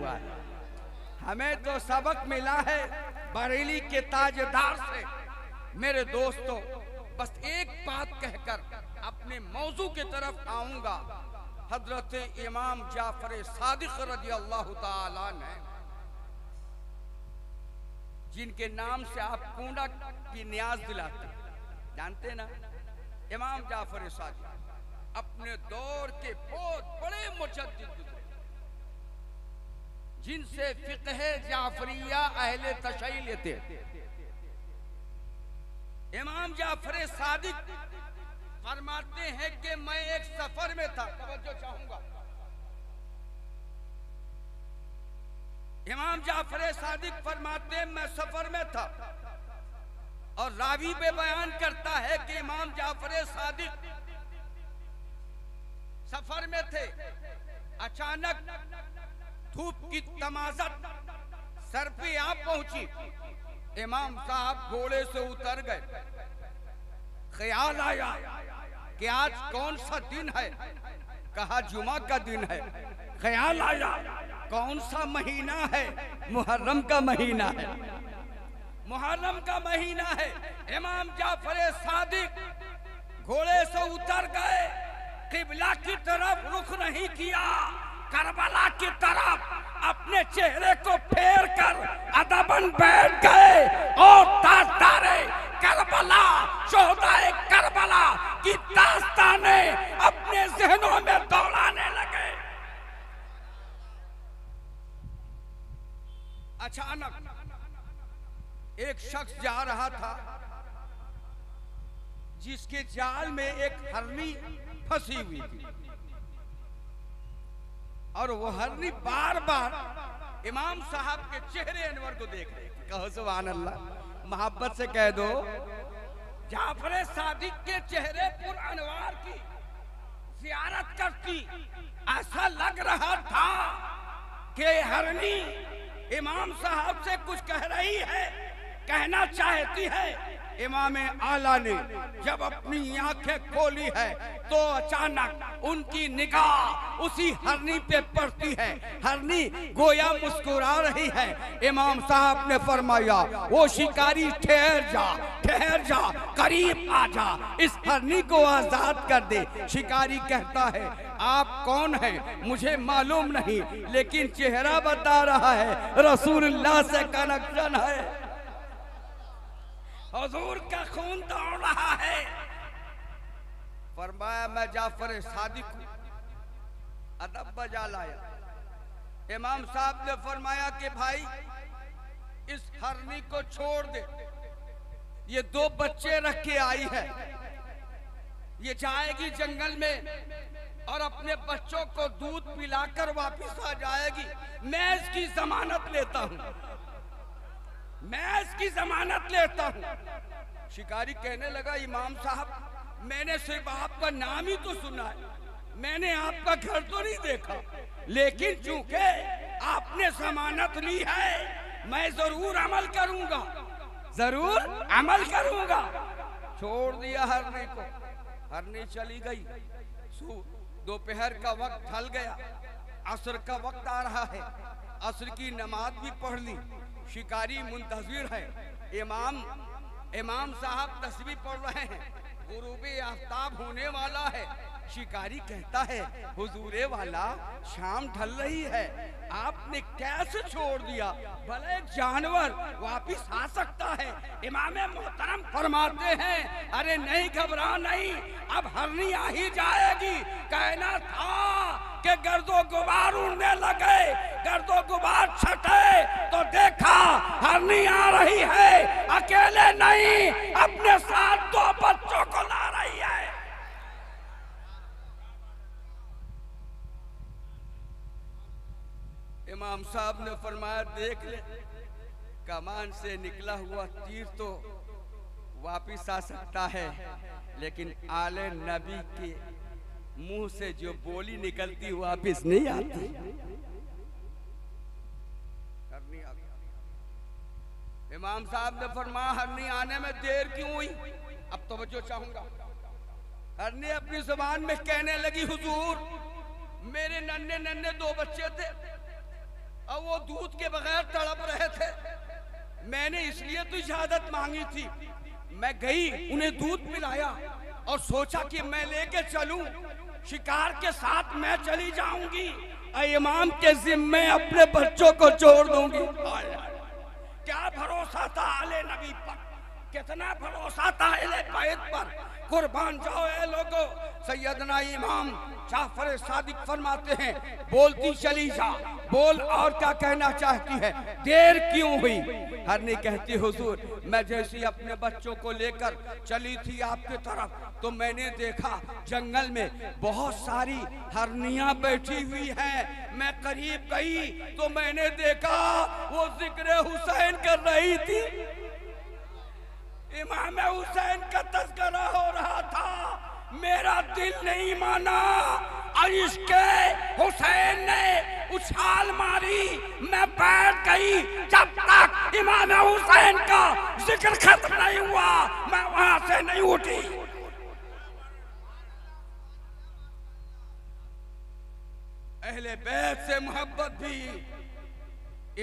हुआ है। हमें तो सबक मिला है बरेली के ताजदार से। मेरे दोस्तों, बस एक बात कहकर अपने मौजू की तरफ आऊंगा। हजरत इमाम जाफर सादिक रज़ियल्लाहु ताला ने, जिनके नाम से आप कूड़ा की न्याज दिलाते हैं, जानते ना, इमाम जाफर सादिक अपने दौर के बहुत बड़े मुजद्दिद गुजरे, जिनसे फिक़्ह जाफरिया अहले तशय्युअ लेते। इमाम जाफर सादिक फरमाते हैं कि मैं एक सफर में था। तवज्जो चाहूंगा, इमाम जाफर सादिक फरमाते हैं मैं सफर में था, और रावी पे बयान करता है कि इमाम जाफर सादिक सफर में थे। अचानक धूप की तमाज़त सर पे आ पहुंची। इमाम साहब घोड़े से उतर गए। ख्याल आया कि आज कौन सा दिन है? कहा जुमा का दिन है। ख्याल आया कौन सा महीना है? मुहर्रम का महीना है। मुहर्रम का महीना है। इमाम जाफर सादिक घोड़े से उतर गए, किबला की तरफ रुख नहीं किया, करबला की तरफ अपने चेहरे को फेर कर अदबन बैठ गए और ताज़दारे करबला, शोहदाए करबला की दास्तानें अपने ज़हनों में दौड़ाने लगे। अचानक एक शख्स जा रहा था, जिसके जाल में एक हरनी फंसी हुई थी, और वो हरनी बार बार इमाम साहब के चेहरे अनवर को देख रही थी। कहो सुभान अल्लाह, मोहब्बत से कह दो। जाफर सादिक के चेहरे पुर अनवार की ज़ियारत करती। ऐसा लग रहा था कि हरनी इमाम साहब से कुछ कह रही है, कहना चाहती है। इमाम आला ने जब अपनी आंखें खोली है तो अचानक उनकी निगाह उसी हरनी पे पड़ती है। हरनी गोया मुस्कुरा रही है। इमाम साहब ने फरमाया, वो शिकारी ठहर जा, करीब आ जा, इस हरनी को आजाद कर दे। शिकारी कहता है, आप कौन हैं? मुझे मालूम नहीं, लेकिन चेहरा बता रहा है रसूलुल्लाह से कनेक्शन है, हुजूर का खून दौड़ रहा है। फरमाया मैं जाफर सादिक हूं, अदब बजा लाया। इमाम साहब ने फरमाया कि भाई इस हरनी को छोड़ दे, ये दो बच्चे रख के आई है, ये जाएगी जंगल में और अपने बच्चों को दूध पिलाकर वापस आ जाएगी। मैं इसकी जमानत लेता हूं, मैं इसकी जमानत लेता हूं। शिकारी कहने लगा, इमाम साहब मैंने सिर्फ आपका नाम ही तो सुना है, मैंने आपका घर तो नहीं देखा, लेकिन चूंकि आपने जमानत ली है मैं जरूर अमल करूंगा, जरूर अमल करूंगा। छोड़ दिया हरनी को, हरनी चली गई। दोपहर का वक्त ढल गया, असर का वक्त आ रहा है, असर की नमाज भी पढ़ ली। शिकारी मुंतज़िर है, इमाम साहब तस्बीह पढ़ रहे हैं, गुरूबे आफ्ताब होने वाला है। शिकारी कहता है, हुजूरे वाला शाम ढल रही है, आपने कैसे छोड़ दिया? भले जानवर वापिस आ सकता है। इमाम मोहतरम फरमाते हैं, अरे नहीं घबरा नहीं, अब हरनी आ ही जाएगी। कहना था कि गर्दो गुबार उड़ने लगे, गर्दो गुबार छटे तो देखा हरनी आ रही है, अकेले नहीं अपने साथ दो बच्चों को ला रही है। इमाम साहब ने फरमाया, देख ले, कमान से निकला हुआ तीर तो वापिस आ सकता है, लेकिन आले नबी के मुंह से जो बोली निकलती वापिस नहीं आती। इमाम साहब ने फरमाया, हरनी आने में देर क्यों हुई? अब तवज्जो चाहूंगा। हरनी अपनी जुबान में कहने लगी, हुजूर मेरे नन्हे नन्हे दो बच्चे थे और और वो दूध के बगैर तड़प रहे थे। मैंने इसलिए तो इजाजत मांगी थी। मैं गई, उन्हें दूध पिलाया और सोचा कि मैं लेके चलूं, शिकार के साथ मैं चली जाऊंगी, इमाम के जिम्मे अपने बच्चों को छोड़ दूंगी। क्या भरोसा था आले नबी पर, कितना भरोसा था अहले बैत पर। कुर्बान जाओ ए लोगों। सैयदना इमाम जाफर सादिक फरमाते हैं, बोलती चली जा, बोल और क्या कहना चाहती है, देर क्यों हुई। हरनी कहती, हुजूर मैं जैसे अपने बच्चों को लेकर चली थी आपकी तरफ, तो मैंने देखा जंगल में बहुत सारी हरनियां बैठी हुई हैं। मैं करीब गई तो मैंने देखा वो जिक्र हुसैन कर रही थी। इमाम हुसैन का तज़किरा हो रहा था। मेरा दिल नहीं माना और इसके हुसैन ने उछाल मारी। मैं बैठ गई, जब तक इमाम हुसैन का जिक्र खत्म नहीं हुआ मैं वहां से नहीं उठी। अहले बैत से मोहब्बत भी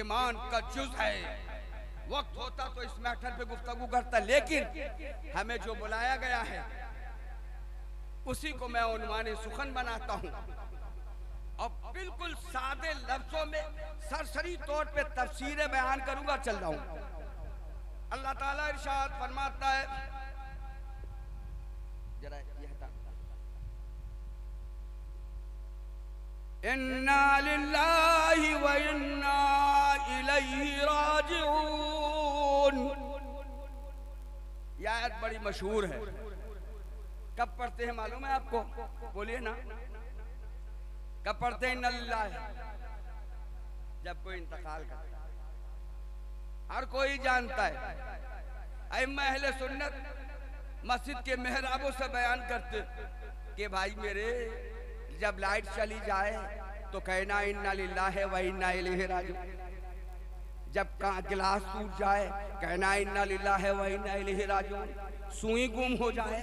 ईमान का जुज़ है। वक्त होता तो इस मैटर पे गुफ्तगू करता, लेकिन हमें जो बुलाया गया है उसी को मैं उन्वाने सुखन बनाता हूं और बिल्कुल सादे लफ्जों में सरसरी तौर पे तफसीरें बयान करूंगा, चल रहा हूं। अल्लाह ताला इरशाद फरमाता है, जरा ये हटा, इन्ना लिल्लाहि व इन्ना इलैहि राजिऊन। यह आयत बड़ी मशहूर है। कब पढ़ते हैं मालूम है आपको? बोलिए ना, कब पढ़ते हैं? इन्ना लिल्लाहि, जब कोई इंतकाल करता है। हर कोई जानता है। अइम्मा अहले सुन्नत मस्जिद के मेहराबों से बयान करते कि भाई मेरे, जब लाइट चली जाए तो कहना इन्ना लिल्लाहि व इन्ना इलैहि राजिऊन। जब गिलास टूट जाए कहना इन्ना लिल्लाहि व इन्ना इलैहि राजिऊन। सुई गुम हो जाए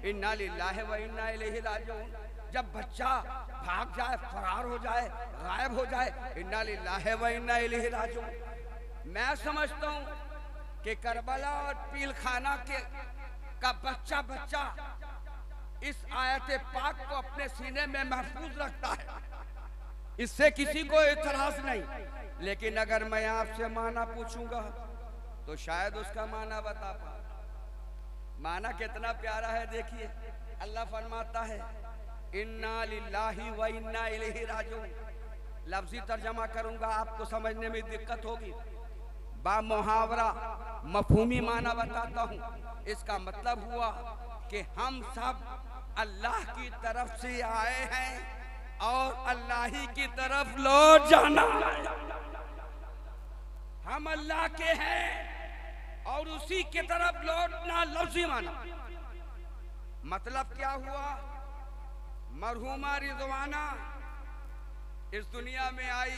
इन्ना लिल्लाहि व इन्ना इलैहि राजिऊन। जब बच्चा भाग जाए, फरार हो जाए, गायब हो जाए, इन्ना लिल्लाहि व इन्ना इलैहि राजिऊन। मैं समझता हूँ कि करबला और पीलखाना का बच्चा इस आयत पाक को अपने सीने में महफूज रखता है, इससे किसी को इतराज नहीं। लेकिन अगर मैं आपसे माना पूछूंगा तो शायद उसका माना बता पाऊं। माना कितना प्यारा है, देखिए। अल्लाह फरमाता है इन्ना लिल्लाहि व इन्ना इलैहि राजिऊन। लफ्जी तर्जमा करूंगा, आपको समझने में दिक्कत होगी। बा मुहावरा मफहूमी माना बताता हूँ। इसका मतलब हुआ कि हम सब अल्लाह की तरफ से आए हैं और अल्लाह ही की तरफ लौट जाना है। हम अल्लाह के हैं और उसी की तरफ लौटना लफ्ज़ी माना। मतलब क्या हुआ? मरहूमा रिजवाना इस दुनिया में आई,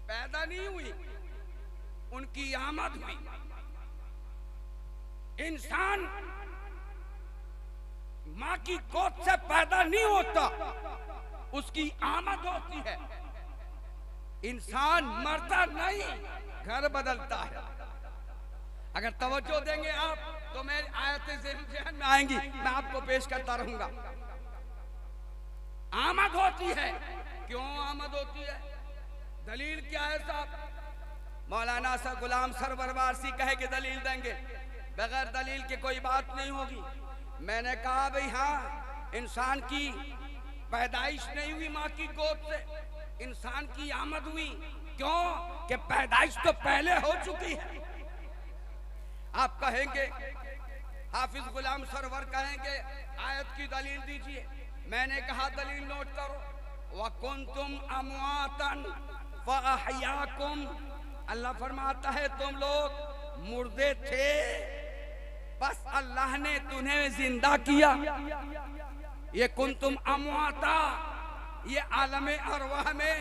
पैदा नहीं हुई, उनकी आमद हुई। इंसान माँ की गोद से पैदा नहीं होता, उसकी आमद होती है। इंसान मरता नहीं, घर बदलता है। अगर तवज्जो देंगे आप तो मेरी आयतें ज़हन में आएंगी, मैं आपको पेश करता रहूंगा। आमद होती है। क्यों आमद होती है? दलील क्या है साहब? मौलाना सा गुलाम सरवर वारसी कहे कि दलील देंगे, बगैर दलील के कोई बात नहीं होगी। मैंने कहा भाई हाँ, इंसान की पैदाइश नहीं हुई माँ की गोद से, इंसान की आमद हुई। क्यों? कि पैदाइश तो पहले हो चुकी है। आप कहेंगे, हाफिज गुलाम सरवर कहेंगे आयत की दलील दीजिए। मैंने कहा दलील नोट करो, वकुंतुम अमवातन फअहयाकुम। अल्लाह फरमाता है तुम लोग मुर्दे थे, बस अल्लाह ने तुम्हें जिंदा किया। ये कुंतुम अमवाता, ये आलम अरवाह में,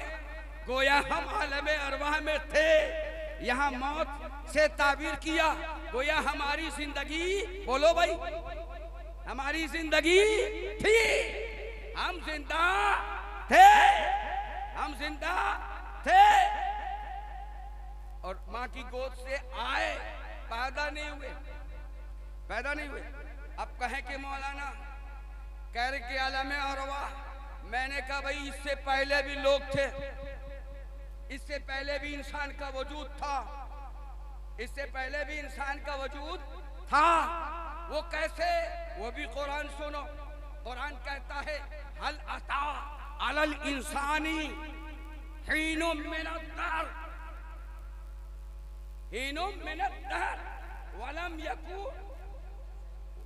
गोया हम आलम अरवाह में थे, यहाँ मौत से ताबीर किया, गोया हमारी जिंदगी, बोलो भाई, हमारी जिंदगी थी, हम जिंदा थे, हम जिंदा माँ की गोद से आए, पैदा नहीं हुए, पैदा नहीं हुए। अब कहें कि मौलाना कह रहे कि आलम अरवाह, मैंने कहा भाई इससे पहले भी लोग थे, इससे पहले भी इंसान का वजूद था, इससे पहले भी इंसान का वजूद था। वो कैसे? वो भी कुरान सुनो। कुरान कहता है हल अता अलल इंसानी हीनुम मिनद दहर, हीनुम मिनद दहर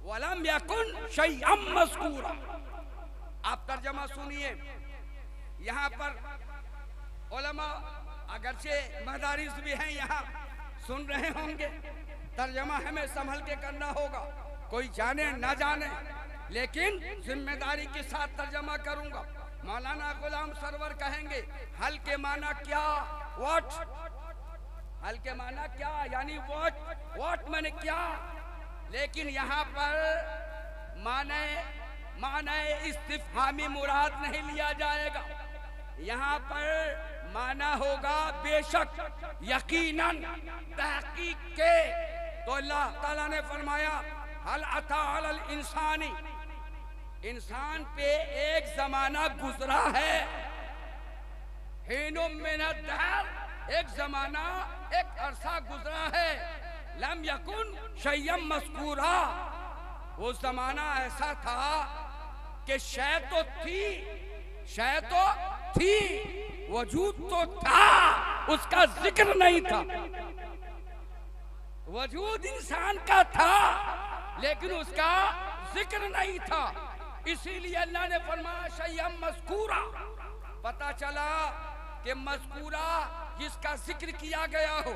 वलम यकुन शैअम मज़कूरा। आप तर्जमा सुनिए। यहाँ पर उलमा अगरचे मदारिस भी हैं, यहाँ सुन रहे होंगे, तर्जमा हमें संभल के करना होगा, कोई जाने ना जाने, लेकिन जिम्मेदारी के साथ तर्जमा करूंगा। मौलाना गुलाम सरवर कहेंगे हल के माना क्या, व्हाट, हल के माना क्या, यानी व्हाट माने क्या। लेकिन यहाँ पर माने इस्तिफहामी मुराद नहीं लिया जाएगा। यहाँ पर माना होगा बेशक, यकीनन, तहकीक के। तो अल्लाह ताला ने फरमाया हल अता अलल इंसानी, इंसान पे एक जमाना गुजरा है, हीनुम मिनद दहर, एक जमाना, एक अरसा गुजरा है, लम यकुन शैअम मज़कूरा, वो जमाना ऐसा था कि शय तो थी, वजूद तो था, उसका जिक्र नहीं था। वजूद इंसान का था लेकिन उसका जिक्र नहीं था। इसीलिए अल्लाह ने फरमाया शैअम मज़कूरा। पता चला कि मज़कूरा जिसका जिक्र किया गया हो,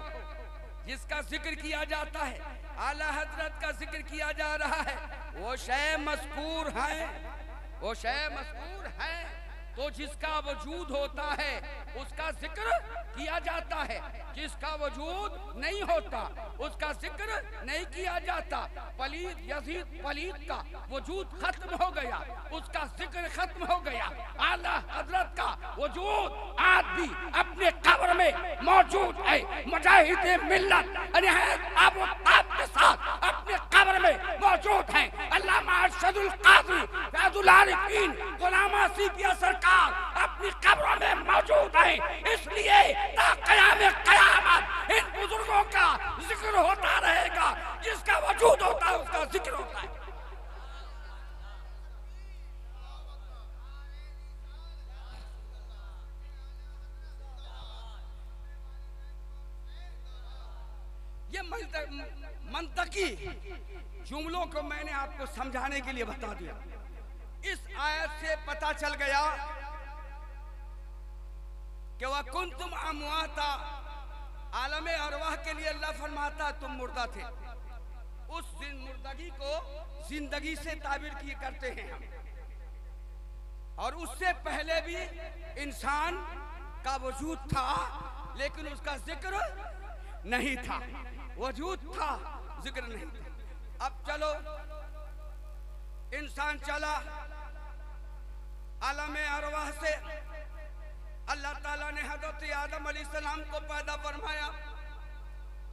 जिसका जिक्र किया जाता है, आला हजरत का जिक्र किया जा रहा है, वो शय मज़कूर है, वो शय मज़कूर है। तो जिसका वजूद होता है उसका जिक्र किया जाता है, जिसका वजूद नहीं होता उसका जिक्र नहीं किया जाता। पलीद यजीद पलीद का वजूद खत्म हो गया, उसका जिक्र खत्म हो गया। आला हजरत का वजूद आज भी अपने कब्र में मौजूद है। मुजाहिद मिल्लत अब आपके साथ अपने कब्र में मौजूद है। अल्लामा अरशदुल कादरी फैजुल आरिफीन गुलाम आसिफिया सरकार अपनी कब्रों में मौजूद है। इसलिए क़यामत इन बुजुर्गों का जिक्र होता रहेगा, जिसका वजूद होता है उसका जिक्र होता है। ये मंतकी जुमलों को मैंने आपको समझाने के लिए बता दिया। इस आयत से पता चल गया कि वह कुंतुम अमवाता, आलम अरवाह के लिए अल्लाह फरमाता तुम मुर्दा थे। उस मुर्दगी को जिंदगी से ताबीर किए करते हैं हम। और उससे पहले भी इंसान का वजूद था लेकिन उसका जिक्र नहीं था, वजूद था जिक्र नहीं था। अब चलो इंसान चला आलम अरवाह से, अल्लाह ताला ने हज़रत आदम अलैहिस्सलाम को पैदा फरमाया,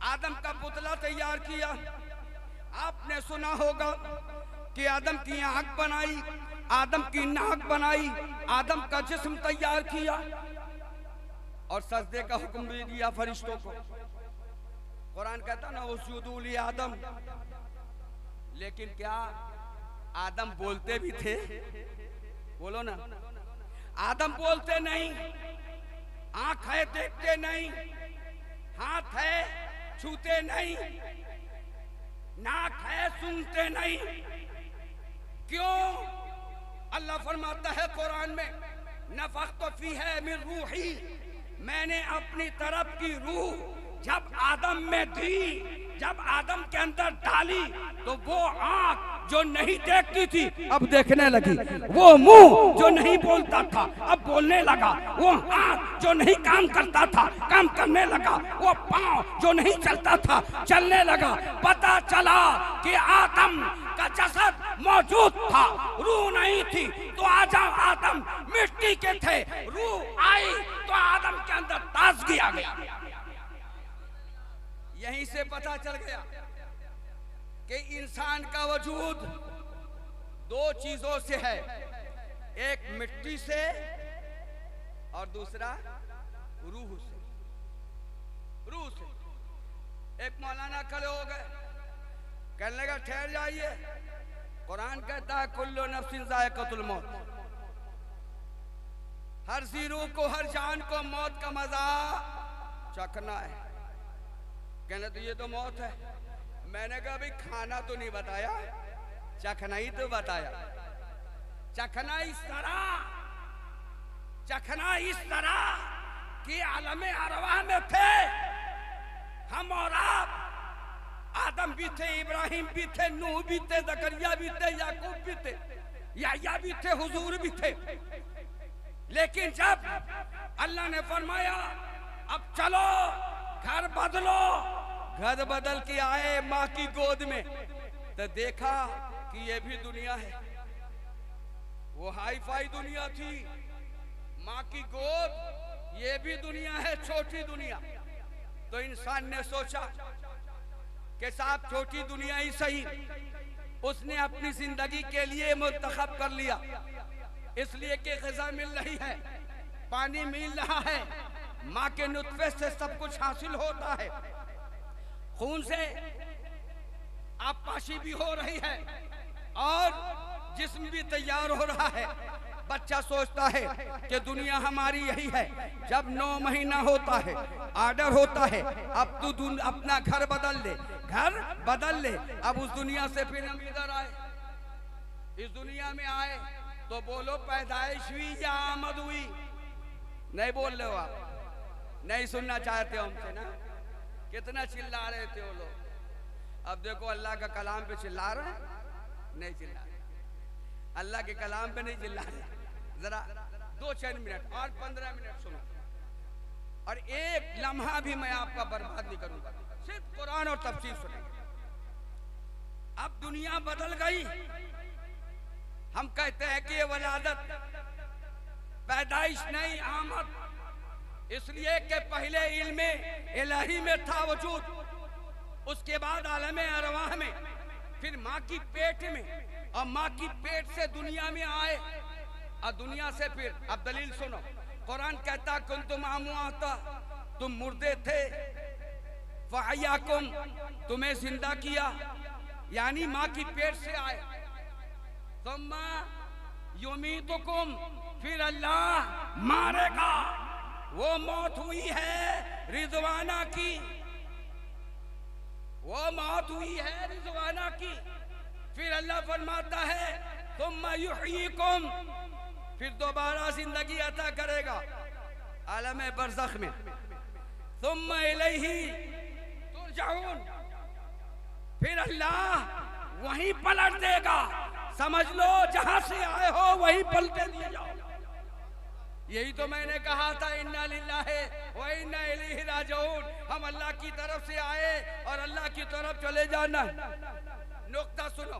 आदम का पुतला तैयार किया। आपने सुना होगा कि आदम की आंख बनाई, आदम की नाक बनाई, आदम का जिस्म तैयार किया और सजदे का हुक्म भी दिया फरिश्तों को। कुरान कहता ना उसजुदू ली आदम, लेकिन क्या आदम बोलते भी थे? बोलो ना, आदम बोलते नहीं, आंख है देखते नहीं, हाथ है छूते नहीं, नाक है सुनते नहीं। क्यों? अल्लाह फरमाता है कुरान में नफ़ख़्तु फ़ीही मिन रूही, मैंने अपनी तरफ की रूह जब आदम में दी, जब आदम के अंदर डाली, तो वो आंख जो नहीं देखती थी अब देखने लगी, वो मुंह जो नहीं बोलता था अब बोलने लगा, वो हाथ जो नहीं काम करता था काम करने लगा, वो पांव जो नहीं चलता था चलने लगा। पता चला कि आदम का जसद मौजूद था, रूह नहीं थी। तो आदम मिट्टी के थे, रूह आई तो आदम के अंदर ताजगी आ गई। यहीं से पता चल गया कि इंसान का वजूद दो चीजों से है, एक मिट्टी से और दूसरा रूह से। रूह से एक मौलाना खड़े हो गए, कहने लगा ठहर जाइए, कुरान कहता है कुल्लु नफ्सिन ज़ायक़तुल मौत, हर सी रूह को, हर जान को मौत का मजा चखना है। कहने तो ये तो मौत है। मैंने कहा भाई खाना तो नहीं बताया, चखना ही तो बताया। चखना इस तरह कि आलम अरवाह में थे हम और आप, आदम भी थे, इब्राहिम भी थे, नूह भी थे, ज़करिया भी थे, याकूब भी थे, याह्या भी थे, हुजूर भी थे। लेकिन जब अल्लाह ने फरमाया अब चलो घर बदलो, घर बदल के आए माँ की गोद में, तो देखा कि ये भी दुनिया है। वो हाई फाई दुनिया थी, माँ की गोद, ये भी दुनिया है, छोटी दुनिया। तो इंसान ने सोचा कि साहब छोटी दुनिया ही सही। उसने अपनी जिंदगी के लिए मुंतखब कर लिया, इसलिए कि ग़िज़ा मिल रही है, पानी मिल रहा है, माँ के नुत्फे से सब कुछ हासिल होता है, खून से आबपाशी भी हो रही है और जिस्म भी तैयार हो रहा है। बच्चा सोचता है कि दुनिया हमारी यही है। जब 9 महीना होता है, आर्डर होता है अब तू अपना घर बदल ले, घर बदल ले। अब उस दुनिया से फिर हम इधर आए, इस दुनिया में आए तो बोलो पैदाइश हुई या आमद हुई? नहीं बोल रहे हो आप, नहीं सुनना चाहते हो हमसे ना। कितना चिल्ला रहे थे वो लोग। अब देखो अल्लाह का कलाम पे चिल्ला रहे हैं, नहीं चिल्ला रहे, अल्लाह के कलाम पे नहीं चिल्ला रहे। जरा 2-4 मिनट और 15 मिनट सुनो, और एक लम्हा भी मैं आपका बर्बाद नहीं करूंगा, सिर्फ कुरान और तफसीर सुनेंगे। अब दुनिया बदल गई। हम कहते हैं कि ये वलादत पैदाइश नहीं, आमद, इसलिए कि पहले इल्म इलाही में था वजूद, उसके बाद आलम अरवाह में, फिर माँ की पेट में, और माँ की पेट से दुनिया में आए, और दुनिया से फिर। अब दलील सुनो, कुरान कहता कुंतुम अमवाता, तुम मुर्दे थे, फअहयाकुम, तुम्हें जिंदा किया, यानी माँ की पेट से आए। सुम्मा युमीतुकुम, फिर अल्लाह मारेगा। वो मौत हुई है रिजवाना की, वो मौत हुई है रिजवाना की। फिर अल्लाह फरमाता है सुम्मा युहयीकुम, फिर दोबारा जिंदगी अता करेगा आलम बरज़ख में। सुम्मा इलैही तुरजाऊन, फिर अल्लाह वहीं पलट देगा। समझ लो जहां से आए हो वहीं पलटे दिए जाओ। यही तो मैंने कहा था, इन्ना लिल्लाहि व इन्ना इलैहि राजिऊन, हम अल्लाह की तरफ से आए और अल्लाह की तरफ चले जाना। नुक्ता सुनो,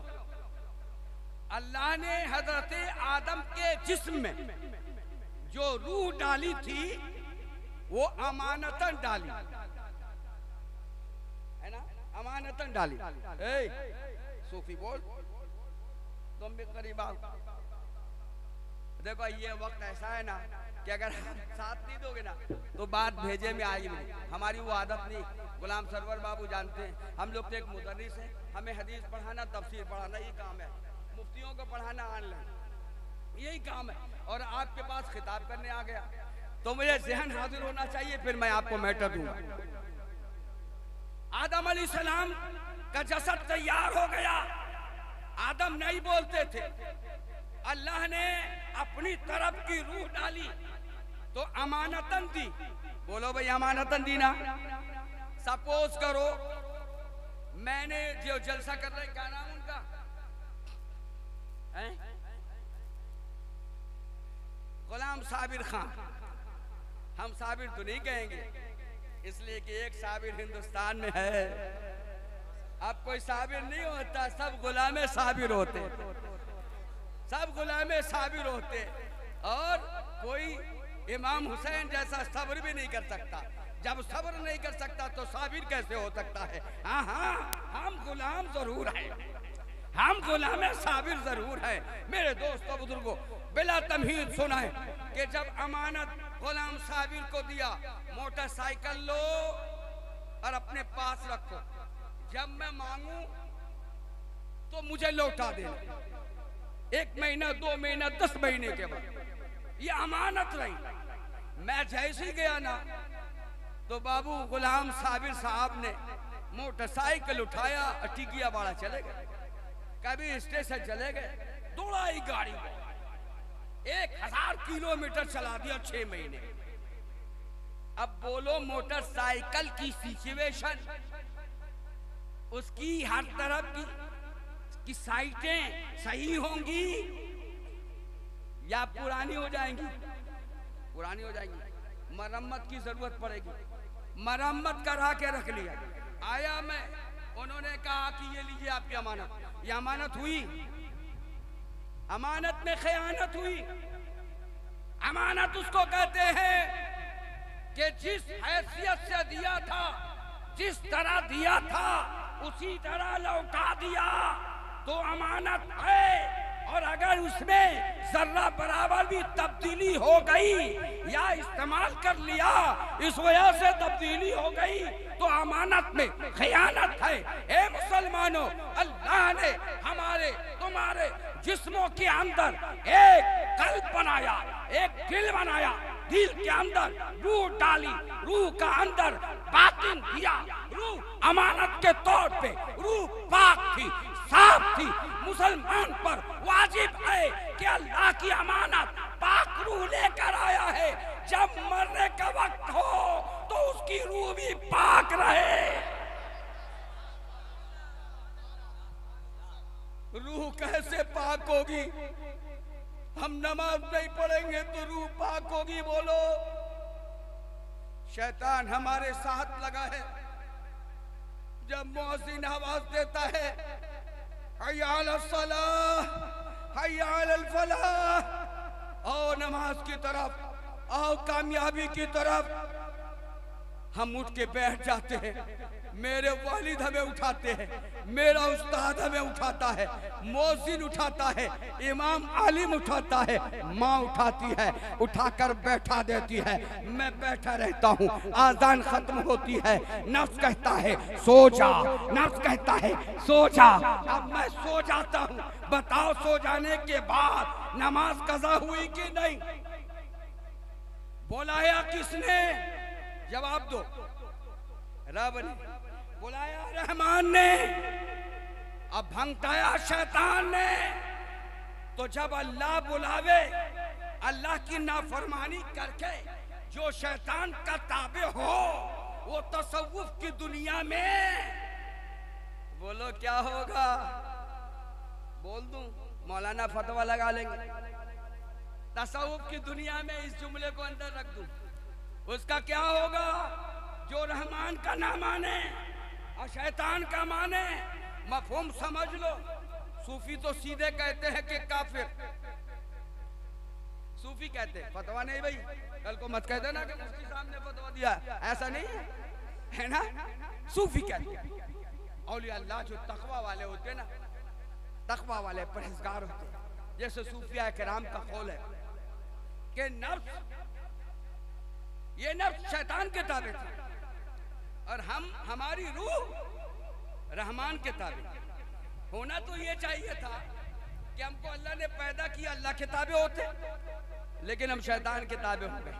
अल्लाह ने हजरत आदम के जिस्म में जो रूह डाली थी वो अमानतन डाली, है ना, अमानतन डाली। सूफी बोल, तुम भी करीब आओ। देखो ये वक्त ऐसा है ना कि अगर साथ नहीं दोगे ना तो बात भेजे में आएगी नहीं। हमारी वो आदत नहीं। गुलाम सरवर बाबू जानते हैं, हम लोग तो एक मुदर्रिस है, हमें हदीस पढ़ाना, तफसीर पढ़ाना ही काम है, मुफ्तियों को पढ़ाना ऑनलाइन यही काम है। और आपके पास खिताब करने आ गया तो मुझे ज़हन हाजिर होना चाहिए, फिर मैं आपको मैटर दूंगा। आदम अलैहिस्सलाम का जसद तैयार हो गया। आदम नहीं बोलते थे, अल्लाह ने अपनी तरफ की रूह डाली तो अमानतन दी। बोलो भाई अमानतन दी ना। सपोज करो मैंने जो जलसा कर रहे, क्या नाम उनका है, गुलाम साबिर खान। हम साबिर तो नहीं कहेंगे इसलिए कि एक साबिर हिंदुस्तान में है। अब कोई साबिर नहीं होता, सब गुलामे साबिर होते, सब गुलामे साबिर होते। और कोई इमाम हुसैन जैसा सब्र भी नहीं कर सकता। जब सब्र नहीं कर सकता तो साबिर कैसे हो सकता है? हाँ हाँ, हम गुलाम जरूर हैं, हम गुलाम साबिर जरूर है। मेरे दोस्तों बुजुर्गों, बिला तमहीद सुना है कि जब अमानत गुलाम साबिर को दिया, मोटरसाइकिल लो और अपने पास रखो, जब मैं मांगू तो मुझे लौटा देना। 1 महीना, 2 महीना, 10 महीने के बाद ये अमानत रही। मैं जैसे ही गया ना तो बाबू गुलाम साबिर साहब ने मोटरसाइकिल उठाया और टिकिया बाड़ा चले गए। कभी स्टेशन चले गए, दौड़ाई गाड़ी को 1000 किलोमीटर चला दिया 6 महीने। अब बोलो मोटरसाइकिल की सिचुएशन, उसकी हर तरफ की साइटें सही होंगी या पुरानी हो जाएंगी? पुरानी हो जाएंगी, मरम्मत की जरूरत पड़ेगी। मरम्मत करा के रख लिया, आया मैं, उन्होंने कहा कि ये लीजिए आपकी अमानत। ये अमानत हुई, अमानत में खयानत हुई। अमानत उसको कहते हैं कि जिस हैसियत से दिया था, जिस तरह दिया था उसी तरह लौटा दिया तो अमानत है। और अगर उसमें जर्रा बराबर भी तब्दीली हो गई या इस्तेमाल कर लिया, इस वजह से तब्दीली हो गई तो अमानत में खयानत है। ए मुसलमानों, अल्लाह ने हमारे तुम्हारे जिस्मों के अंदर एक कल्ब बनाया, एक दिल बनाया, दिल के अंदर रूह डाली, रूह का अंदर बातिन दिया। रूह अमानत के तौर पे रूह पाक थी, साफ थी। मुसलमान पर वाजिब है कि अल्लाह की अमानत पाक रूह लेकर आया है, जब मरने का वक्त हो तो उसकी रूह भी पाक रहे। रूह कैसे पाक होगी? हम नमाज नहीं पढ़ेंगे तो रूह पाक होगी? बोलो। शैतान हमारे साथ लगा है। जब मुअज्जिन आवाज देता है हय्या अलस सलाह, हय्या अलल फलाह, आओ नमाज की तरफ, आओ कामयाबी की तरफ, हम उठ के बैठ जाते हैं। मेरे वालिद हमें उठाते हैं, मेरा उस्ताद हमें उठाता है, मौज़िन उठाता है, इमाम आलिम उठाता है, माँ उठाती है, उठाकर बैठा देती है। मैं बैठा रहता हूँ, आज़ान खत्म होती है, नफ्स कहता है सो जा, नफ्स कहता है सो जा। अब मैं सो जाता हूँ। बताओ, सो जाने के बाद नमाज कज़ा हुई कि नहीं? बुलाया किसने? जवाब दो। रब ने बुलाया, रहमान ने। अब भंगटाया शैतान ने। तो जब अल्लाह बुलावे, अल्लाह की नाफरमानी करके जो शैतान का ताबे हो, वो तसव्वुफ की दुनिया में, बोलो क्या होगा? बोल दूं? मौलाना फतवा लगा लेंगे। तसव्वुफ की दुनिया में इस जुमले को अंदर रख दूं, उसका क्या होगा? जो रहमान का ना माने और शैतान का माने, मफहूम समझ लो। सूफी तो सीधे कहते हैं कि काफिर, सूफी कहते हैं, फतवा नहीं भाई। कल को मत कह देना कि मुफ्ती साहब ने फतवा दिया, ऐसा नहीं है ना। सूफी कहते हैं औलिया अल्लाह जो तकवा वाले होते हैं ना, तकवा वाले परहेजगार होते हैं, जैसे सूफिया किराम का कौल है कि नफ्स, ये नफ्स शैतान के ताबे था और हमारी रूह रहमान के ताबे। होना तो ये चाहिए था कि हमको अल्लाह ने पैदा किया, अल्लाह के ताबे होते, लेकिन हम शैतान के ताबे हो गए।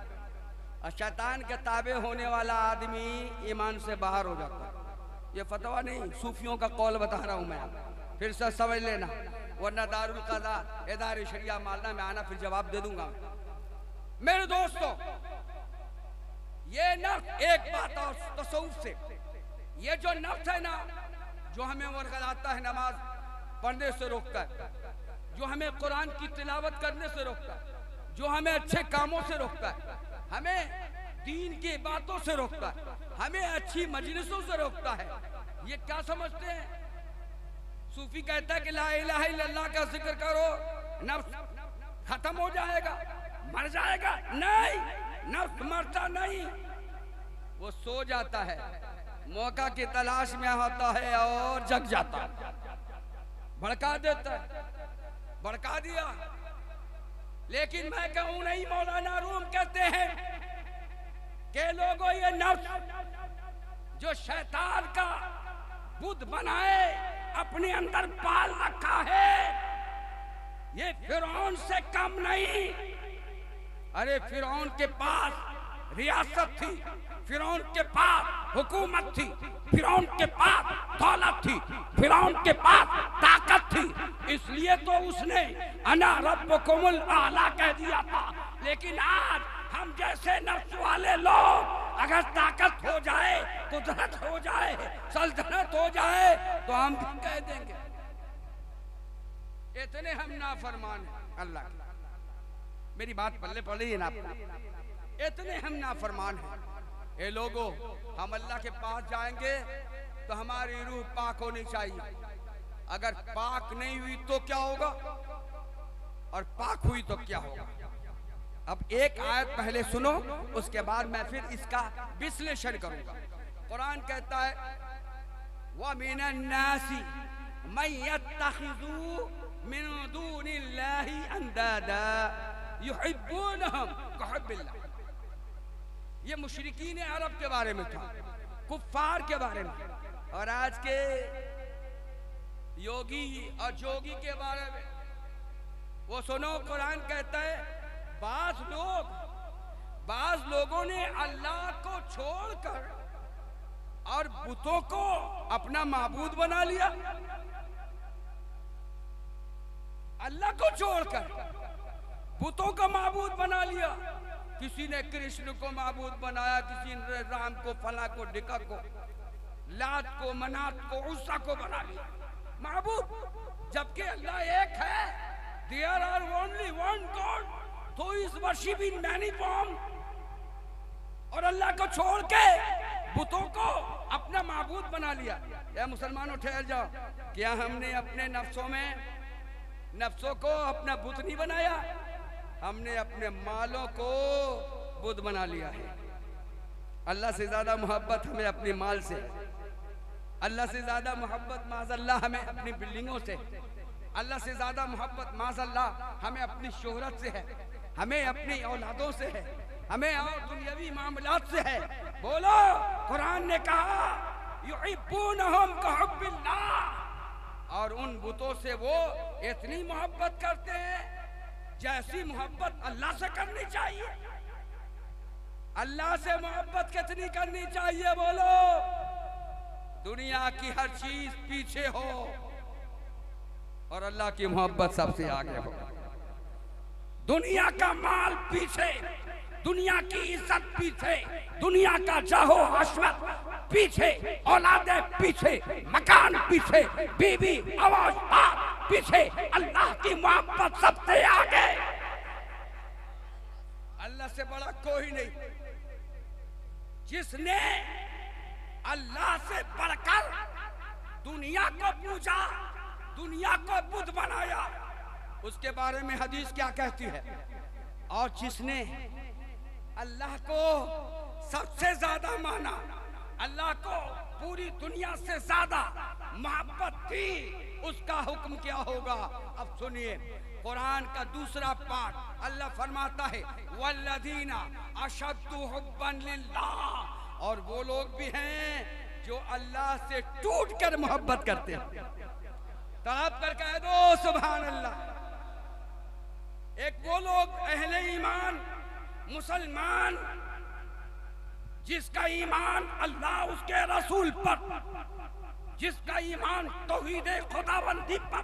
और शैतान के ताबे होने वाला आदमी ईमान से बाहर हो जाता है। ये फतवा नहीं, सूफियों का कौल बता रहा हूं मैं, फिर से समझ लेना, वरना दारुल क़ज़ा इदारे शरिया मालना में आना, फिर जवाब दे दूंगा। मेरे दोस्तों, ये नफ्स, एक बात और तसव्वुफ से, ये जो नफ्स है ना, जो हमें वरगलाता है, नमाज पढ़ने से रोकता है, जो हमें कुरान की तिलावत करने से रोकता है, जो हमें अच्छे कामों से रोकता है, हमें दीन की बातों से रोकता है, हमें अच्छी मजलिसों से रोकता है, ये क्या समझते हैं? सूफी कहता है कि ला इलाहा इल्लल्लाह का जिक्र करो, नफ्स खत्म हो जाएगा। मर जाएगा, नहीं, नफ्स मरता नहीं, वो सो जाता है, मौका की तलाश में होता है और जग जाता है, भड़का देता है, भड़का दिया। लेकिन मैं कहूं नहीं, मौलाना रूम कहते हैं कि लोगों ये नफ्स जो शैतान का बुत बनाए अपने अंदर पाल रखा है, ये फिरौन से कम नहीं। अरे फिरौन के पास रियासत थी, फिरौन के पास हुकूमत थी, फिरौन के पास दौलत थी, फिरौन के पास ताकत थी, इसलिए तो उसने अना रब्बुकुमुल आला कह दिया था। लेकिन आज हम जैसे नफ्स वाले लोग अगर ताकत हो जाए, कुदरत हो जाए, सल्तनत हो जाए तो हम भी कह देंगे। इतने हम नाफरमान हैं अल्लाह के, मेरी बात पल्ले पड़ रही है ना, इतने हम नाफरमान हैं। ये लोगों, हम अल्लाह के पास जाएंगे तो हमारी रूह पाक होनी चाहिए, अगर पाक नहीं हुई तो क्या होगा, और पाक हुई तो क्या होगा। अब एक आयत पहले सुनो, उसके बाद मैं फिर इसका विश्लेषण करूंगा। कुरान कहता है व मिनन नासी मन यत्तखिज़ू मिन दूनिल्लाहि अंदादा युहिब्बूनहुम कहुब्बिल्लाह। ये मुशरिकीन अरब के बारे में था, कुफ्फार के बारे में, और आज के योगी और जोगी के बारे में। वो सुनो, कुरान कहता है बाज लोगों ने अल्लाह को छोड़कर और बुतों को अपना माबूद बना लिया। अल्लाह को छोड़कर बुतों का माबूद बना लिया। किसी ने कृष्ण को माबूद बनाया, किसी ने राम को, फला को, ढिका को, लात को, मनात को, उस्सा को बना लिया माबूद, जबकि अल्लाह एक है। There are only one God, तो इस वर्शिप इन मैनी फॉर्म। और अल्लाह को छोड़ के बुतों को अपना माबूद बना लिया। या मुसलमानों ठहर जाओ, क्या हमने अपने नफ्सों को अपना बुत नहीं बनाया, हमने अपने मालों को बुत बना लिया है। अल्लाह से ज्यादा मोहब्बत हमें अपने माल से, अल्लाह से ज्यादा मोहब्बत माज़अल्लाह हमें अपनी बिल्डिंगों से, अल्लाह से ज्यादा मोहब्बत माज़अल्लाह हमें अपनी शोहरत से है, हमें अपनी औलादों से है, हमें और दुनियावी मामलात से है। बोलो, कुरान ने कहा युहिब्बूनहुम कहुब्बिल्लाह, और उन बुतों से वो इतनी मोहब्बत करते हैं जैसी मोहब्बत अल्लाह से करनी चाहिए। अल्लाह से मोहब्बत कितनी करनी चाहिए? बोलो, दुनिया की हर चीज पीछे हो और अल्लाह की मोहब्बत सबसे आगे हो। दुनिया का माल पीछे, दुनिया की इज्जत पीछे, दुनिया का जाहो हशमत पीछे, औलादे पीछे, मकान पीछे, बीवी आवाज पीछे, अल्लाह की मोहब्बत सबसे आगे। अल्लाह से बड़ा कोई नहीं। जिसने अल्लाह से बढ़कर दुनिया को पूजा, दुनिया को बुत बनाया, उसके बारे में हदीस क्या कहती है? और जिसने अल्लाह को सबसे ज्यादा माना, अल्लाह को पूरी दुनिया से ज्यादा मोहब्बत थी, उसका हुक्म क्या होगा? अब सुनिए, कुरान का दूसरा पाठ, अल्लाह फरमाता है वल्लज़ीना अशद्दु हुब्बन लिल्लाह, और वो लोग भी हैं जो अल्लाह से टूट कर मोहब्बत करते हैं। तड़प कर कह दो सुभान अल्लाह। एक वो लोग अहले ईमान, मुसलमान, जिसका ईमान अल्लाह उसके रसूल पर, जिसका ईमान तौहीद खुदाबंदी पर,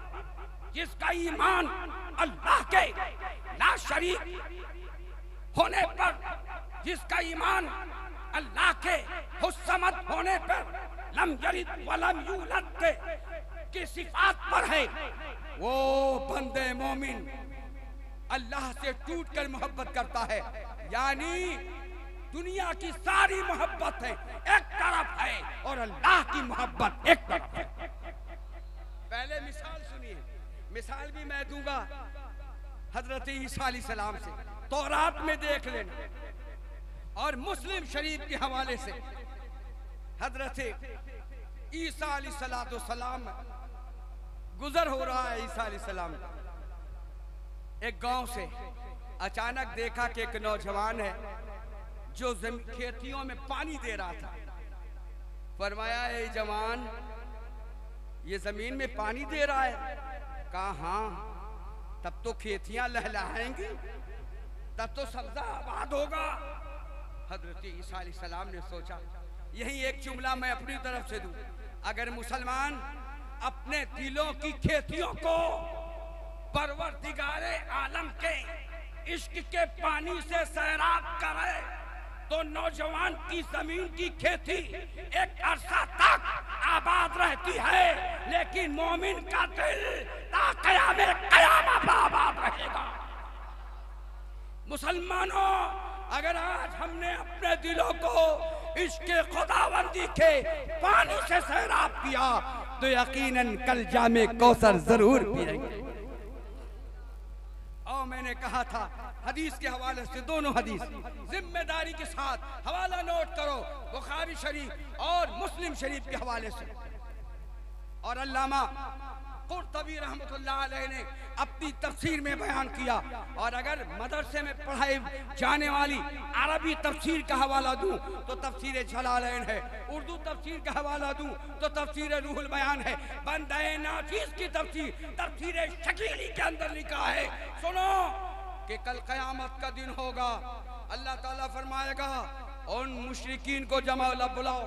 जिसका ईमान अल्लाह के ला शरीक होने पर, जिसका ईमान अल्लाह के हुस्समद होने पर, लम यलिद वलम यूलद की सिफात पर है, वो बंदे मोमिन अल्लाह से टूट कर मोहब्बत करता है। यानी दुनिया की सारी मोहब्बत है एक तरफ है और अल्लाह की मोहब्बत एक तरफ है। पहले मिसाल सुनिए, मिसाल भी मैं दूंगा हजरत ईसा अलैहिस्सलाम से। तौरात में देख लेना, और मुस्लिम शरीफ के हवाले से हजरत ईसा अलैहिस्सलाम गुजर हो रहा है। ईसा अलैहिस्सलाम एक गांव से अचानक देखा कि एक नौजवान है जो खेतियों में पानी दे रहा था। फरमाया, ये जवान ये जमीन में पानी दे रहा है? कहा हाँ। तब तो खेतियां लहलहाएंगी, तब तो सब्जा आबाद होगा। हजरत ईसा अलैहिस्सलाम ने सोचा, यही एक जुमला मैं अपनी तरफ से दूं, अगर मुसलमान अपने दिलों की खेतियों को परवरदिगारे आलम के इश्क के पानी से सैराब करे तो नौजवान की जमीन की खेती एक अरसा तक आबाद रहती है, लेकिन मोमिन का दिल ता क़यामत आबाद रहेगा। मुसलमानों, अगर आज हमने अपने दिलों को इसके खुदावंदी के पानी से सैराब किया तो यकीनन कल जामे कौसर जरूर पिएंगे। और मैंने कहा था हदीस के हवाले से, दोनों हदीस जिम्मेदारी के साथ हवाला नोट करो, बुखारी शरीफ और मुस्लिम शरीफ के हवाले से। और अल्लामा कुर्तबी रहमतुल्लाह अलैह ने अपनी तफसीर में बयान किया। और अगर मदरसे में पढ़ाई जाने वाली अरबी तफसीर का हवाला दूं तो तफसीर जलालैन है, उर्दू तफसीर का हवाला दूं तो तफसीर रूहुल बयान है, बंदे नाफिस की तफसीर शकीली के अंदर लिखा है। सुनो कि कल क़यामत का दिन होगा, अल्लाह ताला फरमाएगा उन मुशरिकीन को जमा बुलाओ,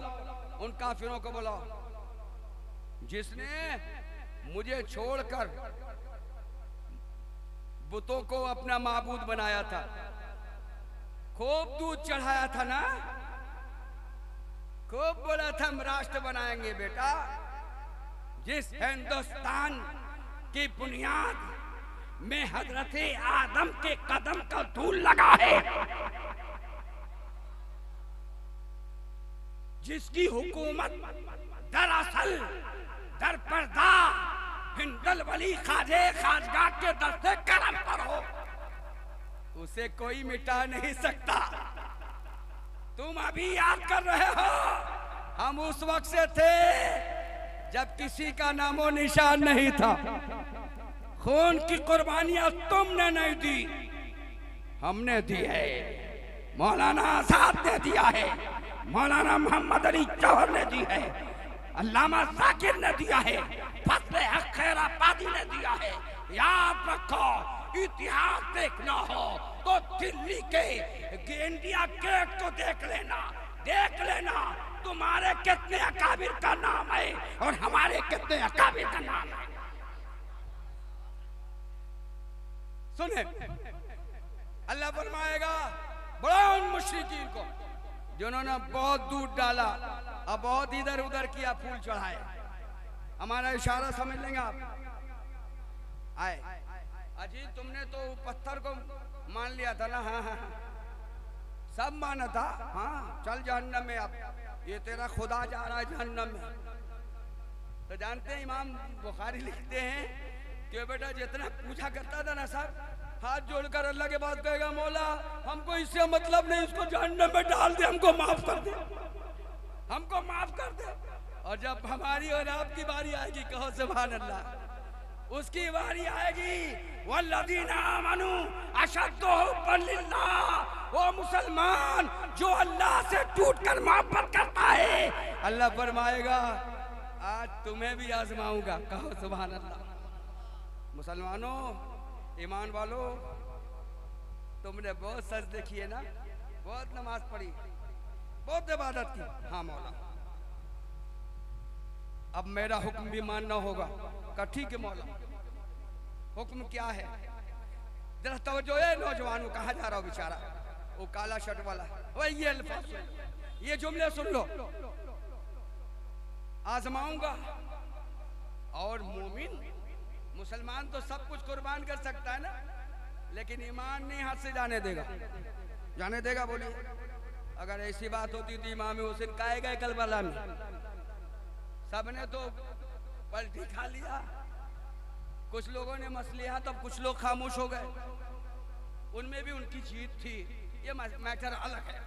उन काफिरों को बुलाओ जिसने मुझे छोड़कर बुतों को अपना माबूद बनाया था, खूब दूध चढ़ाया था ना, खूब बोला था हम राष्ट्र बनाएंगे बेटा। जिस हिंदुस्तान की बुनियाद में हजरत आदम के कदम का धूल लगा है, जिसकी हुकूमत दरअसल दर पर्दा हिंदल वली खाजे खाजगा के दस्ते करम पर हो, उसे कोई मिटा नहीं सकता। तुम अभी याद कर रहे हो, हम उस वक्त से थे जब किसी का नामो निशान नहीं था। खून की कुर्बानियां तुमने नहीं दी, हमने दी है। मौलाना आजाद ने दिया है, मौलाना मोहम्मद अली जौहर ने दी है, अल्लामा जाकिर ने दिया है, फजले हक खैराबादी ने दिया है। याद रखो, इतिहास देखना हो तो दिल्ली के इंडिया गेट को देख लेना, तुम्हारे कितने अकाबिर का नाम है और हमारे कितने अकाबिर का नाम है। सुने, अल्लाह फरमाएगा बड़ा उन मुशरिकीन को जिन्होंने बहुत दूध डाला और बहुत इधर उधर किया, फूल चढ़ाए। हमारा इशारा समझ लेंगे आप? आए अजी, तुमने तो पत्थर को मान लिया था ना? हाँ हाँ सब माना था। हाँ चल जहन्नम में, अब ये तेरा खुदा जा रहा है जहन्नम में। तो जानते हैं इमाम बुखारी लिखते हैं कि बेटा जितना पूछा करता था ना सर, हाथ जोड़कर अल्लाह के बात कहेगा, मौला हमको इससे मतलब नहीं, इसको जहन्नम में डाल दे, हमको माफ कर दे, हमको माफ कर दे। और जब हमारी और आपकी बारी आएगी, कहो सुभान अल्लाह, उसकी बारी आएगी, वल्लज़ीना आमनू अशद्दु हुब्बन लिल्लाह, वो मुसलमान जो अल्लाह से टूटकर मोहब्बत करता है, अल्लाह फरमाएगा आज तुम्हें भी आजमाऊंगा। कहो सुभान अल्लाह। मुसलमानों, ईमान वालों, तुमने बहुत सजदे किए ना, बहुत नमाज पढ़ी, बहुत इबादत की। हाँ मौला, अब मेरा हुक्म भी मानना होगा। कहा ठीक है मौला, हुक्म क्या है? जरा तवज्जो है नौजवानों, कहाँ जा रहा हो बेचारा, वो काला शर्ट वाला, वही ये अल्फाज, ये जुमले सुन लो। आजमाऊंगा। और मोमिन मुसलमान तो सब कुछ कुर्बान कर सकता है ना, लेकिन ईमान नहीं हाथ से जाने देगा। जाने देगा? बोलिए। अगर ऐसी बात होती तो इमाम हुसैन काहे गए करबला में? सबने तो पलटी खा लिया, कुछ लोगों ने मसलिया, तब कुछ लोग खामोश हो गए। उनमें भी उनकी जीत थी, ये मैटर अलग है।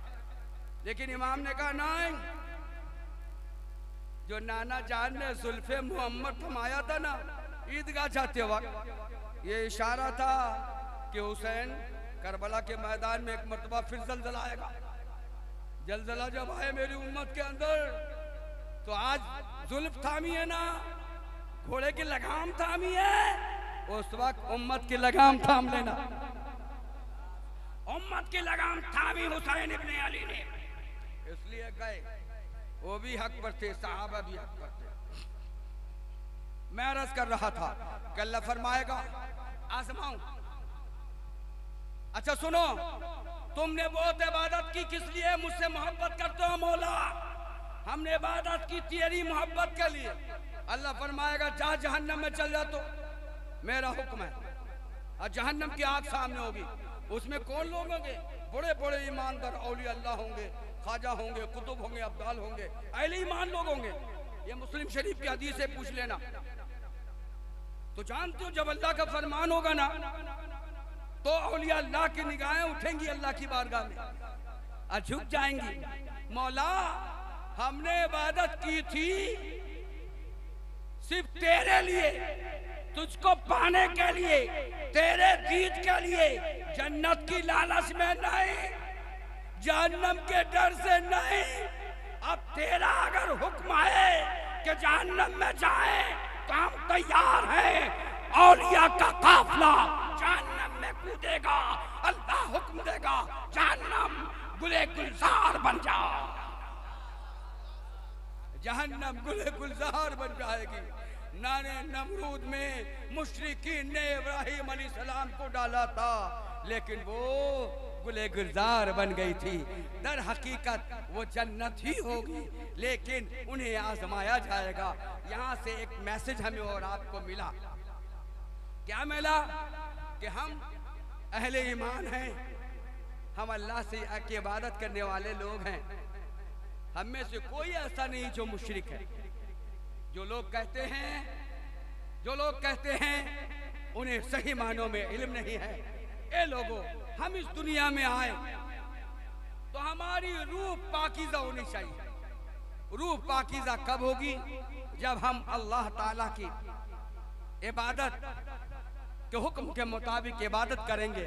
लेकिन इमाम ने कहा नहीं, जो नाना जान ने जुल्फे मोहम्मद थमाया था ना ईदगाह जाते वक्त, ये इशारा था कि हुसैन करबला के मैदान में एक मर्तबा फिर जलजला आएगा। जलजला जब आए मेरी उम्मत के अंदर, तो आज जुल्फ थामी है ना, घोड़े की लगाम थामी है, उस वक्त उम्मत की लगाम थाम लेना। उम्मत की लगाम थामी हुसैन इब्ने अली ने, इसलिए गए। वो भी हक पर थे, सहाबा भी हक पर थे। मैं अर्ज कर रहा था कि अल्लाह फरमाएगा आजमाऊं। अच्छा सुनो, तुमने बहुत इबादत की, किस लिए? मुझसे मोहब्बत करते हो मौला। हमने इबादत की तेरी मोहब्बत के लिए। अल्लाह फरमाएगा जा जहन्नम में चल जा, तो मेरा हुक्म है। और जहन्नम की आग सामने होगी, उसमें कौन लोग होंगे? बड़े बड़े ईमानदार औलिया अल्लाह होंगे, ख्वाजा होंगे, कुतुब होंगे, अब्दाल होंगे, अहले ईमान लोग होंगे। ये मुस्लिम शरीफ की हदीस से पूछ लेना। तो जानते हो जब अल्लाह का फरमान होगा ना, तो औलिया अल्लाह की निगाहें उठेंगी अल्लाह की बारगाह में और झुक जाएंगी। मौला हमने इबादत की थी सिर्फ तेरे लिए, तुझको पाने के लिए, तेरे दीद के लिए, जन्नत की लालच में नहीं, जहन्नम के डर से नहीं। अब तेरा अगर हुक्म है कि जहन्नम में जाए तो हम तैयार हैं। औलिया का काफिला जहन्नम में कूदेगा, अल्लाह हुक्म देगा जहन्नम गुले गुलजार बन जा, जहन्नम गुले गुलजार बन जाएगी। नाने नमरूद में मुशरिकीन ने इब्राहिम अलैहिस्सलाम को डाला था, लेकिन वो गुले गुलजार बन गई थी। दर हकीकत वो जन्नत ही होगी, लेकिन उन्हें आजमाया जाएगा। यहाँ से एक मैसेज हमें और आपको मिला। क्या मिला? कि हम अहले ईमान हैं, हम अल्लाह से की इबादत करने वाले लोग हैं। हम में से कोई ऐसा नहीं जो मुशरिक है। जो लोग कहते हैं उन्हें सही मानों में इल्म नहीं है। ए लोगों, हम इस दुनिया में आए तो हमारी रूह पाकीज़ा होनी चाहिए। रूह पाकीज़ा कब होगी? जब हम अल्लाह ताला की इबादत के हुक्म के मुताबिक इबादत करेंगे,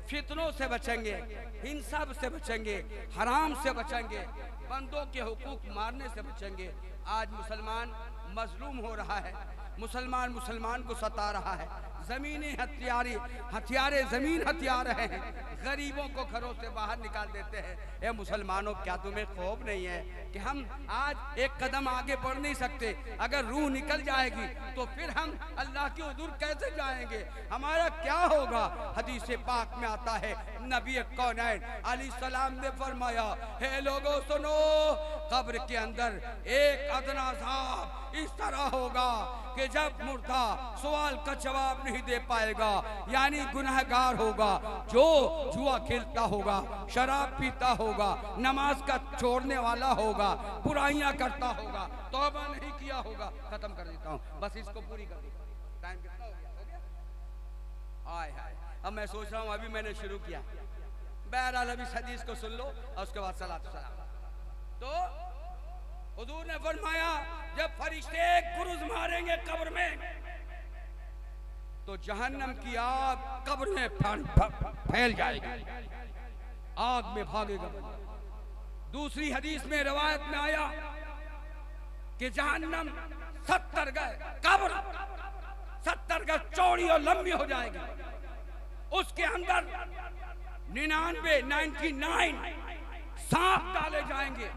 फितनों से बचेंगे, हिंसा से बचेंगे, हराम से बचेंगे, बंदों के हुकूक मारने से बचेंगे। आज मुसलमान मजलूम हो रहा है, मुसलमान को सता रहा है, जमीनी हथियारे जमीन हथियार रहे हैं, गरीबों को घरों से बाहर निकाल देते हैं। ए मुसलमानों, क्या तुम्हें खौफ नहीं है कि हम आज एक कदम आगे बढ़ नहीं सकते? अगर रूह निकल जाएगी तो फिर हम अल्लाह की हुजूर कैसे जाएंगे? हमारा क्या होगा? हदीस पाक में आता है, नबी कौनैन अलैहिस्सलाम ने फरमाया, हे लोगों सुनो, कब्र के अंदर एक अदना साहब इस तरह होगा कि जब मुर्दा सवाल का जवाब नहीं दे पाएगा, यानी गुनहगार होगा, जो जुआ खेलता होगा, शराब पीता होगा, नमाज का छोड़ने वाला होगा, बुराइयां करता होगा, तौबा नहीं किया होगा। खत्म कर देता हूँ, बस इसको पूरी कर देता हूँ। टाइम कितना हो गया? आय हाय, अब मैं सोच रहा हूँ, अभी मैंने शुरू किया। बहरहाल अभी हदीस को सुन लो और उसके बाद सलात सलाम। तो हुजूर ने फरमाया, जब फरिश्ते गुरुज मारेंगे कब्र में, तो जहन्नम की आग कब्र में फैल जाएगी, आग में भागेगा। दूसरी हदीस में रिवायत में आया कि जहन्नम 70 गज, कब्र 70 गज चौड़ी और लंबी हो जाएगी। उसके अंदर 99 सांप डाले जाएंगे।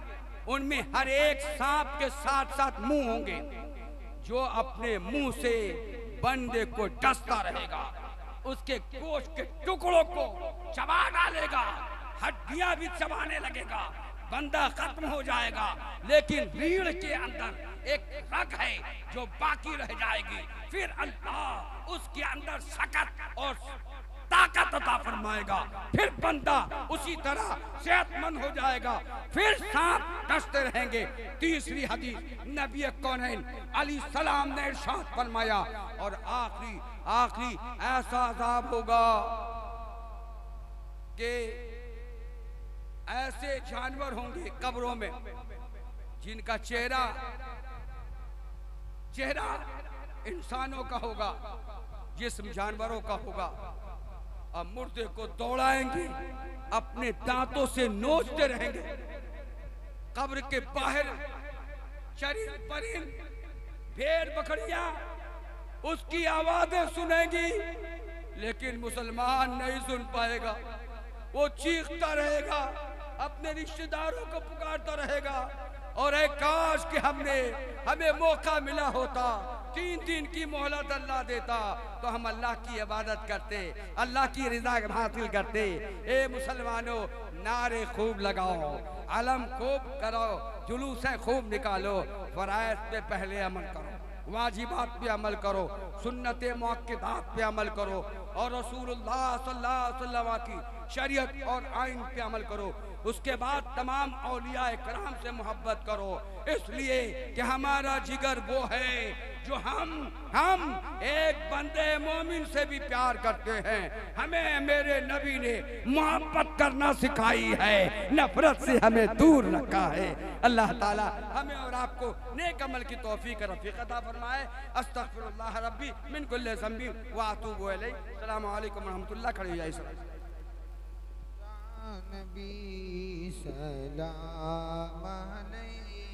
उनमें हर एक सांप के साथ साथ मुंह होंगे, जो अपने मुंह से बंदे को डसता रहेगा, उसके गोश्त के टुकड़ों को चबा डालेगा, हड्डियां भी चबाने लगेगा, बंदा खत्म हो जाएगा। लेकिन रीढ़ के अंदर एक रग है जो बाकी रह जाएगी। फिर अल्लाह उसके अंदर सकत और ताकत अता फरमाएगा, फिर बंदा उसी तरह सेहतमंद हो जाएगा, फिर सांप डसते रहेंगे। तीसरी हदीस, नबी कौनैन अलैहिस्सलाम ने इरशाद फरमाया, और आखिरी ऐसा अज़ाब होगा कि ऐसे जानवर होंगे कब्रों में जिनका चेहरा इंसानों का होगा, जिस्म जानवरों का होगा। अब मुर्दे को दौड़ाएंगे, अपने दांतों से नोचते रहेंगे। कब्र के बाहर चरिंद परिंद, भेड़ बकरियां उसकी आवाजें सुनेंगी, लेकिन मुसलमान नहीं सुन पाएगा। वो चीखता रहेगा, अपने रिश्तेदारों को पुकारता रहेगा, और एक काश कि हमें मौका मिला होता, 3 दिन की मोहलत अल्लाह देता, तो हम अल्लाह की इबादत करते, अल्लाह की रिज़ा हासिल करते। ए मुसलमानों, नारे खूब लगाओ, अलम खूब करो, जुलूसें खूब निकालो, फराइज़ पे पहले अमल करो, वाजिबात पे अमल करो, सुन्नत मुअक्कदात पे अमल करो, और रसूलुल्लाह सल्लल्लाहु अलैहि वसल्लम की शरीयत और आइन पे अमल करो। उसके बाद तमाम औलिया कराम से मोहब्बत करो, इसलिए कि हमारा जिगर वो है जो हम एक बंदे मोमिन से भी प्यार करते हैं। हमें मेरे नबी ने मोहब्बत करना सिखाई है, नफरत से हमें दूर रखा है। अल्लाह ताला हमें और आपको नेक अमल की तौफीक रफ़ीक अता फरमाए। अस्तगफिरुल्लाह रब्बी मिन कुल्लि ज़ंबी व अतूबु इलैहि। अस्सलामु अलैकुम व रहमतुल्लाह। खड़े हो जाइए। नबी सलाम अलैहि।